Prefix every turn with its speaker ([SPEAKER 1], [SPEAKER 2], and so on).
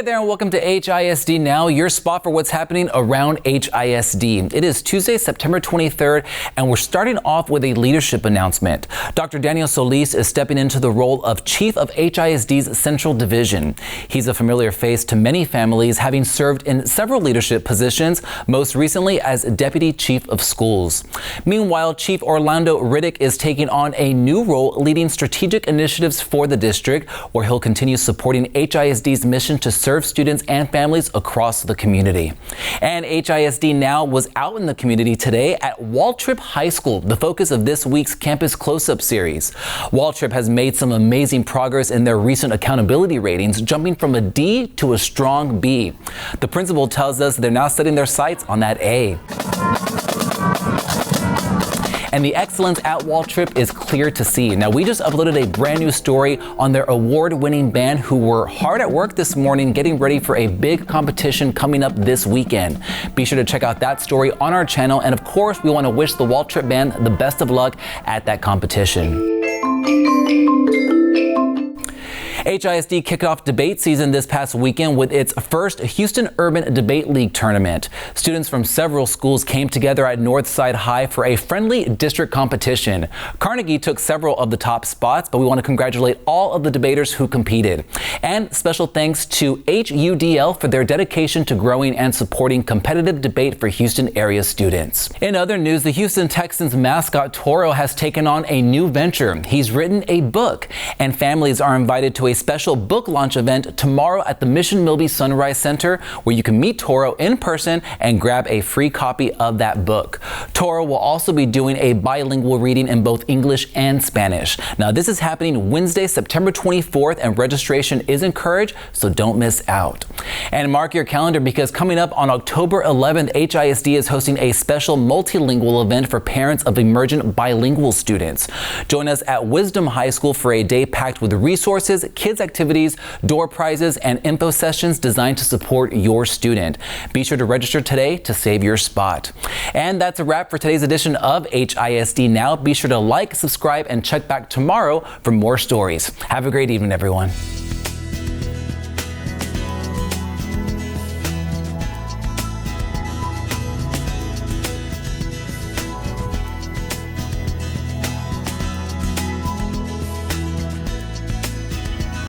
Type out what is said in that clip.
[SPEAKER 1] there and welcome to HISD Now, your spot for what's happening around HISD. It is Tuesday, September 23rd, and we're starting off with a leadership announcement. Dr. Daniel Solis is stepping into the role of Chief of HISD's Central Division. He's a familiar face to many families, having served in several leadership positions, most recently as Deputy Chief of Schools. Meanwhile, Chief Orlando Riddick is taking on a new role leading strategic initiatives for the district, where he'll continue supporting HISD's mission to serve students and families across the community. And HISD Now was out in the community today at Waltrip High School, the focus of this week's Campus Close-Up series. Waltrip has made some amazing progress in their recent accountability ratings, jumping from a D to a strong B. The principal tells us they're now setting their sights on that A. And the excellence at Waltrip is clear to see. Now, we just uploaded a brand new story on their award-winning band who were hard at work this morning getting ready for a big competition coming up this weekend. Be sure to check out that story on our channel. And of course, we want to wish the Waltrip band the best of luck at that competition. HISD kicked off debate season this past weekend with its first Houston Urban Debate League tournament. Students from several schools came together at Northside High for a friendly district competition. Carnegie took several of the top spots, but we want to congratulate all of the debaters who competed. And special thanks to HUDL for their dedication to growing and supporting competitive debate for Houston area students. In other news, the Houston Texans mascot Toro has taken on a new venture. He's written a book, and families are invited to a special book launch event tomorrow at the Mission Milby Sunrise Center, where you can meet Toro in person and grab a free copy of that book. Toro will also be doing a bilingual reading in both English and Spanish. Now, this is happening Wednesday, September 24th, and registration is encouraged, so don't miss out. And mark your calendar, because coming up on October 11th, HISD is hosting a special multilingual event for parents of emergent bilingual students. Join us at Wisdom High School for a day packed with resources, kids activities, door prizes, and info sessions designed to support your student. Be sure to register today to save your spot. And that's a wrap for today's edition of HISD Now. Be sure to like, subscribe, and check back tomorrow for more stories. Have a great evening, everyone.